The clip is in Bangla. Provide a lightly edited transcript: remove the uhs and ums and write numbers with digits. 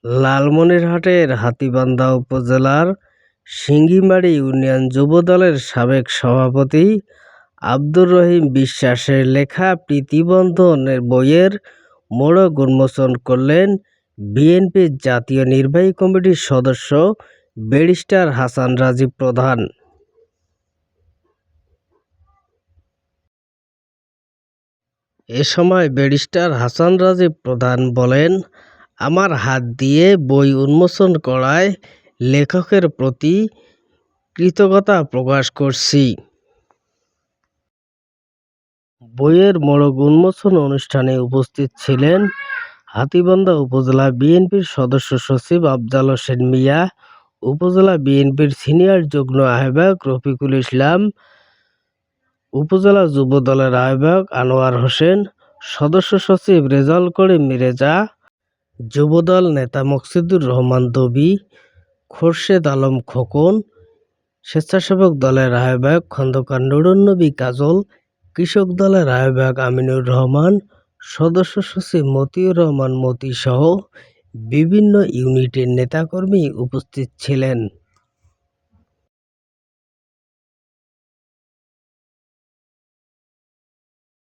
লালমনিরহাটের হাতীবান্ধা উপজেলার সিঙ্গিমারী ইউনিয়ন যুবদলের সাবেক সভাপতি আব্দুর রহিম বিশ্বাসের লেখা প্রীতিবন্ধন বইয়ের মোড়ক উন্মোচন করলেন বিএনপির জাতীয় নির্বাহী কমিটির সদস্য ব্যারিস্টার হাসান রাজীব প্রধান। এ সময় ব্যারিস্টার হাসান রাজীব প্রধান বলেন, আমার হাত দিয়ে বই উন্মোচন করায় লেখকের প্রতি কৃতজ্ঞতা প্রকাশ করছি। বইয়ের মোড়ক উন্মোচন অনুষ্ঠানে উপস্থিত ছিলেন হাতীবান্ধা উপজেলা বিএনপির সদস্য সচিব আফজাল হোসেন মিয়া, উপজেলা বিএনপির সিনিয়র যুগ্ম আহ্বায়ক রফিকুল ইসলাম, উপজেলা যুব দলের আহ্বায়ক আনোয়ার হোসেন, সদস্য সচিব রেজাউল করিম মির্জা, যুবদল নেতা মকসুদুর রহমান দবি, খোরশেদ আলম খোকন, স্বেচ্ছাসেবক দলের আহ্বায়ক খন্দকার নুরুন নবী কাজল, কৃষক দলের আহ্বায়ক আমিনুর রহমান, সদস্য সচিব মতিউর রহমান মতি সহ বিভিন্ন ইউনিটের নেতাকর্মী উপস্থিত ছিলেন।